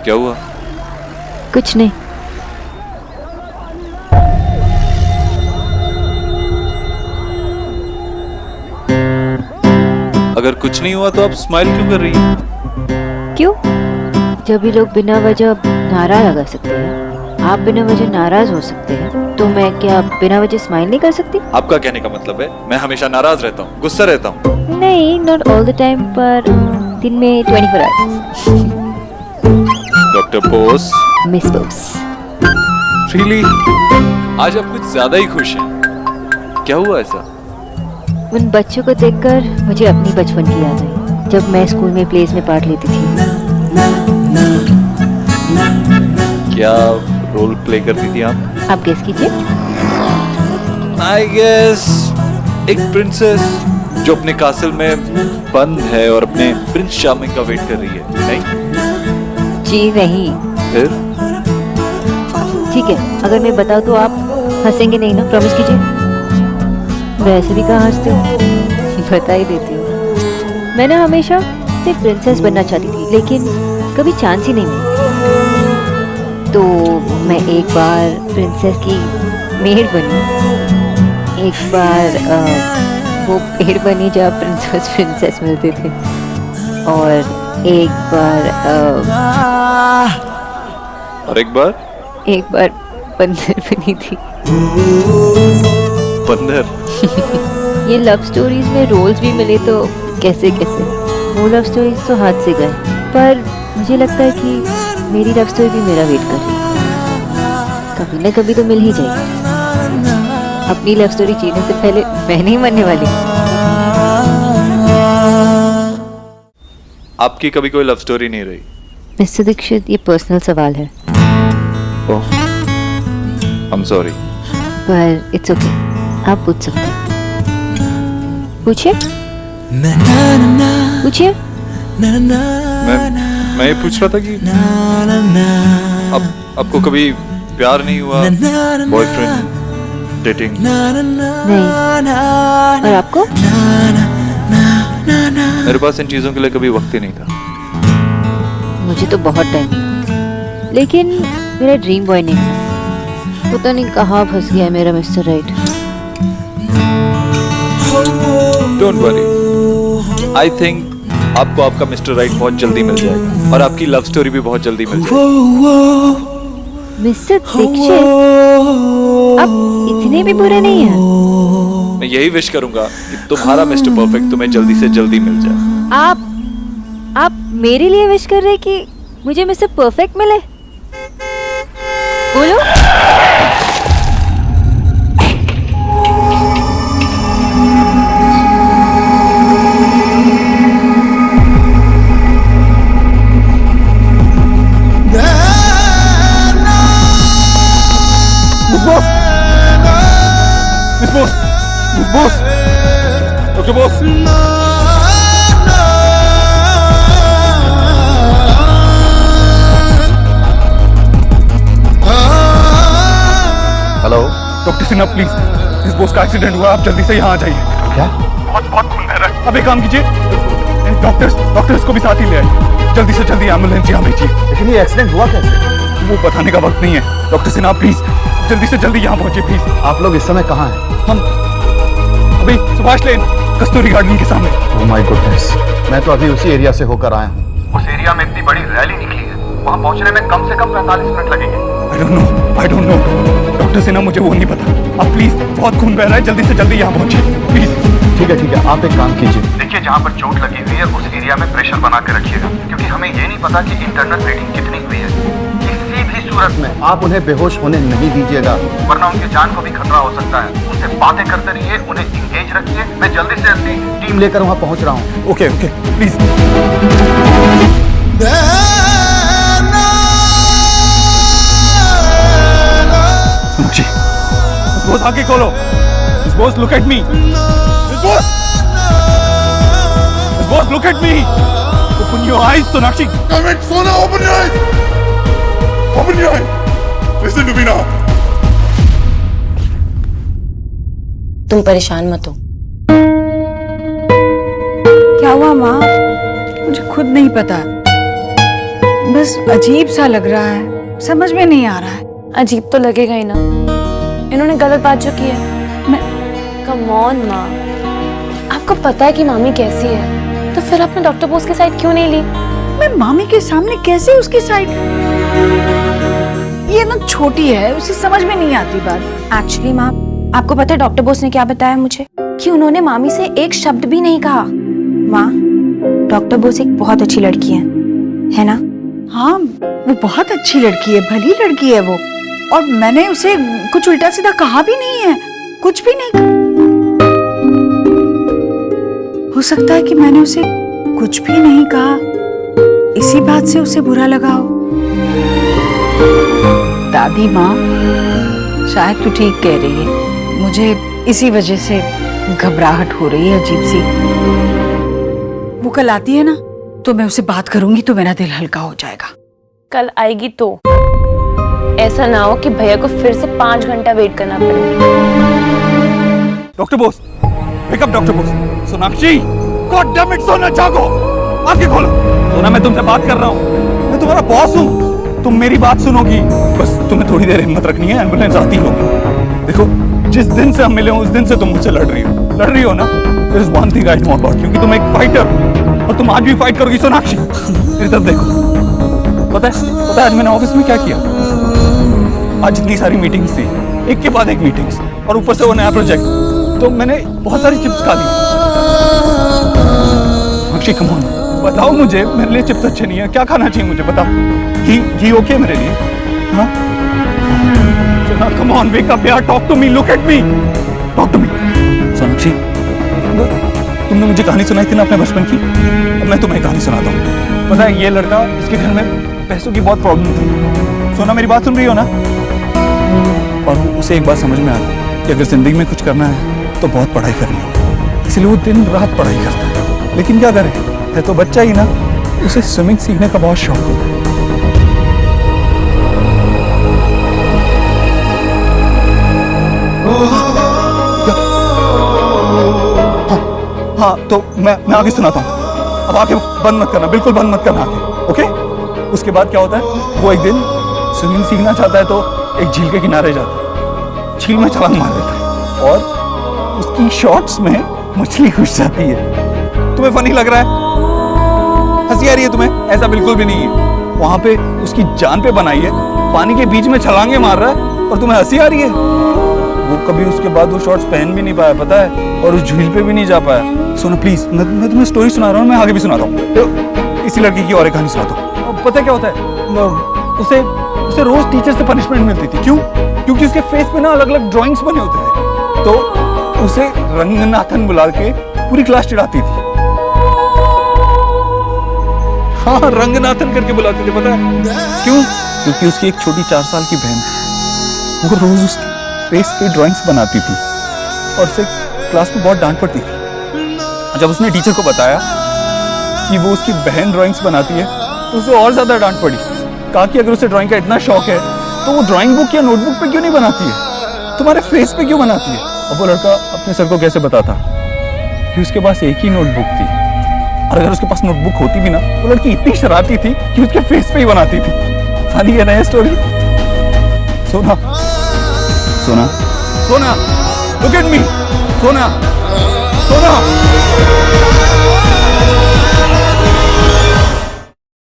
क्या हुआ? कुछ नहीं। अगर कुछ नहीं हुआ तो आप स्माइल क्यों कर रही हैं? क्यों? जब भी लोग बिना वजह नारा लगा सकते हैं, आप बिना वजह नाराज हो सकते हैं, तो मैं क्या बिना वजह स्माइल नहीं कर सकती? आपका कहने का मतलब है मैं हमेशा नाराज रहता हूँ, गुस्सा रहता हूँ? नहीं, नॉट ऑल द टाइम, पर दिन में 24 hours. Doctor Bose. Miss Bose. Really? आज आप कुछ ज्यादा ही खुश हैं। क्या हुआ ऐसा? उन बच्चों को देखकर मुझे अपनी बचपन की याद आई, जब मैं स्कूल में प्लेस में पार्ट लेती थी। क्या रोल प्ले करती थी आप गेस कीजिए। आई गेस एक प्रिंसेस जो अपने कासल में बंद है और अपने प्रिंस चार्मिंग का वेट कर रही है, नहीं? जी नहीं। फिर? ठीक है, अगर मैं बताऊं तो आप हंसेंगे नहीं ना? प्रॉमिस कीजिए। वैसे भी कहाँ हंसते हो, बता ही देती हूँ। मैं ना हमेशा सिर्फ प्रिंसेस बनना चाहती थी, लेकिन कभी चांस ही नहीं मिला। तो मैं एक बार प्रिंसेस की मेड बनी, एक बार वो पेड़ बनी जहाँ प्रिंसेस मिलते थे, और एक बार बंदर बनी थी। बंदर? ये लव स्टोरीज में रोल्स भी मिले तो कैसे कैसे, वो लव स्टोरीज तो हाथ से गए, पर मुझे लगता है कि मेरी लव स्टोरी भी मेरा वेट कर रही है। कभी ना कभी तो मिल ही जाएगी। अपनी लव स्टोरी जीने से पहले मैं नहीं मरने वाली। आपकी कभी कोई लव स्टोरी नहीं रही? मिस्टर दीक्षित, ये पर्सनल सवाल है। ओह, आई एम सॉरी। पर इट्स ओके, आप पूछ सकते हैं। पूछिए पूछिए। मैं ये पूछ रहा था कि आपको कभी प्यार नहीं हुआ? Boyfriend, dating? नहीं। और आपको? मेरे पास इन चीजों के लिए कभी वक्त ही नहीं था। मुझे तो बहुत टाइम, लेकिन मेरा ड्रीम बॉय नहीं था। पता नहीं कहाँ फंस गया मेरा mister right. Don't worry, I think आपको आपका मिस्टर राइट बहुत जल्दी मिल जाएगा, और आपकी लव स्टोरी भी बहुत जल्दी मिल जाएगी। मिस्टर दीक्षित, आप इतने भी बुरे नहीं हैं। मैं यही विश करूंगा कि तुम्हारा मिस्टर परफेक्ट तुम्हें जल्दी से जल्दी मिल जाए। आप मेरे लिए विश कर रहे हैं कि मुझे मिस्टर परफेक्ट मिले? बोलो। Miss Boss, Dr. Boss. Hello doctor Sinha please, miss Bose का एक्सीडेंट हुआ, आप जल्दी से यहाँ आ जाइए। क्या? बहुत खून बह रहा है। अब एक काम कीजिए, डॉक्टर्स को भी साथ ही ले आइए। जल्दी से जल्दी एम्बुलेंस यहाँ भेजिए। लेकिन ये एक्सीडेंट हुआ कैसे? वो बताने का वक्त नहीं है। डॉक्टर सिन्हा प्लीज, जल्दी से जल्दी यहाँ पहुंचे प्लीज। आप लोग इस समय कहाँ हैं? हम अभी सुभाष लेन, कस्तूरी गार्डन के सामने। ओह माय गुडनेस, मैं तो अभी उसी एरिया से होकर आया हूँ। उस एरिया में इतनी बड़ी रैली निकली है, वहाँ पहुँचने में कम से कम 45 मिनट लगेंगे। I don't know doctor Sinha, मुझे वो नहीं पता। आप प्लीज, बहुत खून बह रहा है, जल्दी से जल्दी यहाँ पहुंचे प्लीज। ठीक है, आप एक काम कीजिए। देखिए, जहाँ पर चोट लगी हुई है उस एरिया में प्रेशर बना के रखिएगा, क्योंकि हमें ये नहीं पता कि इंटरनल ब्लीडिंग कितनी हुई है। किसी भी सूरत में आप उन्हें बेहोश होने नहीं दीजिएगा, वरना उनकी जान को भी खतरा हो सकता है। उनसे बातें करते रहिए, उन्हें इंगेज रखिए। मैं जल्दी से जल्दी टीम लेकर वहाँ पहुँच रहा हूँ। Okay please. जी, मिस बोस आगे खोलो। Miss Bose, look at me. Miss Bose, look at me. Open your eyes, Sonakshi. Damn it, Sona, open your eyes! Open your eyes! Listen to me now. तुम परेशान मत हो। क्या हुआ माँ? मुझे खुद नहीं पता। बस अजीब सा लग रहा है, समझ में नहीं आ रहा है। अजीब तो लगेगा ही ना, इन्होंने गलत बात जो की है। कम ऑन माँ, आपको पता है कि मामी कैसी है, तो फिर आपने डॉक्टर बोस की साइड क्यों नहीं ली? मैं मामी के सामने कैसे उसकी साइड? ये ना छोटी है, उसे समझ में नहीं आती बात। एक्चुअली माँ, आपको पता है डॉक्टर बोस ने क्या बताया मुझे? कि उन्होंने मामी से एक शब्द भी नहीं कहा। माँ, डॉक्टर बोस एक बहुत अच्छी लड़की है ना? हाँ, वो बहुत अच्छी लड़की है, भली लड़की है वो। और मैंने उसे कुछ उल्टा सीधा कहा भी नहीं है, कुछ भी नहीं। हो सकता है कि मैंने उसे कुछ भी नहीं कहा, इसी बात से उसे बुरा लगा हो। दादी माँ, शायद तू ठीक कह रही है, मुझे इसी वजह से घबराहट हो रही है अजीब सी। वो कल आती है ना, तो मैं उससे बात करूंगी तो मेरा दिल हल्का हो जाएगा। कल आएगी तो ऐसा ना हो कि भैया को फिर से 5 घंटा वेट करना पड़े। Doctor Bose, pick up doctor Bose. Sonakshi, god damn it, Sona जागो, आंखें खोलो। सोना, मैं तुमसे बात कर रहा हूँ, मैं तुम्हारा बॉस हूँ, तुम मेरी बात सुनोगी। बस तुम्हें थोड़ी देर हिम्मत रखनी है, एम्बुलेंस आती होगी। देखो, जिस दिन से हम मिले हो उस दिन से तुम मुझसे लड़ रही हो ना। There is one thing I know about, क्योंकि तुम एक फाइटर और तुम आज भी फाइट करोगी। सोनाक्षी, मेरी तरफ देखो। पता है आज मैंने ऑफिस में क्या किया? आज इतनी सारी मीटिंग्स थी, एक के बाद एक मीटिंग्स, और ऊपर से वो नया प्रोजेक्ट, तो मैंने बहुत सारी चिप्स खा ली। सोनाक्षी, कम ऑन, बताओ मुझे, मेरे लिए चिप्स अच्छे नहीं है, क्या खाना चाहिए मुझे, बताओ। घी ओके मेरे लिए? हाँ, come on, wake up यार, talk to me, look at me, talk to me। Sonakshi, तुमने मुझे कहानी सुनाई थी ना अपने बचपन की, अब मैं तुम्हें कहानी सुनाता हूँ। पता है, ये लड़का, इसके घर में पैसों की बहुत प्रॉब्लम थी। सोना, मेरी बात सुन रही हो ना? और उसे एक बात समझ में आ गई कि अगर जिंदगी में कुछ करना है तो बहुत पढ़ाई करनी हो, इसलिए वो दिन रात पढ़ाई करता है। लेकिन क्या करे, है तो बच्चा ही ना, उसे स्विमिंग सीखने का बहुत शौक होता है। हाँ, तो मैं आगे सुनाता हूँ। अब आंखें बंद मत करना, बिल्कुल बंद मत करना आंखें, ओके? उसके बाद क्या होता है, वो एक दिन स्विमिंग सीखना चाहता है तो एक झील के किनारे जाता है, झील में छलांग मार देता है और उसकी शॉर्ट्स में मछली घुस जाती है। तुम्हें फनी लग रहा है? हंसी आ रही है तुम्हें? ऐसा बिल्कुल भी नहीं है। वहां पे उसकी जान पे बनाई है, पानी के बीच में छलांगे मार रहा है और तुम्हें हंसी आ रही है? वो कभी उसके बाद वो शॉर्ट्स पहन भी नहीं पाया, पता है, और उस झील पे भी नहीं जा पाया। सोना प्लीज, मैं तुम्हें स्टोरी सुना रहा हूँ, मैं आगे भी सुनाता हूँ। तो इसी लड़की की और एक कहानी सुनाता हूँ। पता है क्या होता है, उसे रोज टीचर से पनिशमेंट मिलती थी। क्यों? क्योंकि उसके फेस पे ना अलग अलग ड्राइंग्स बने होते थे, तो उसे रंगनाथन बुला के पूरी क्लास चिढ़ाती थी। हाँ, रंगनाथन करके बुलाते थे, पता है क्यों? क्योंकि उसकी एक छोटी 4 साल की बहन थी, वो रोज उसके फेस पे ड्राइंग्स बनाती थी और उसे क्लास में बहुत डांट पड़ती थी। जब उसने टीचर को बताया कि वो उसकी बहन ड्राइंग्स बनाती है तो उसे और ज्यादा डांट पड़ी। कहा कि अगर उसे ड्राइंग का इतना शौक है तो वो ड्राइंग बुक या नोटबुक पे क्यों नहीं बनाती है, तुम्हारे फेस पे क्यों बनाती है? अब वो लड़का अपने सर को कैसे बताता कि उसके पास एक ही नोटबुक थी, और अगर उसके पास नोटबुक होती भी ना, वो लड़की इतनी शरारती थी कि उसके फेस पे ही बनाती थी। फनी है ना ये स्टोरी? सोना, सोना, सोना, लुक एट मी, सोना, सोना।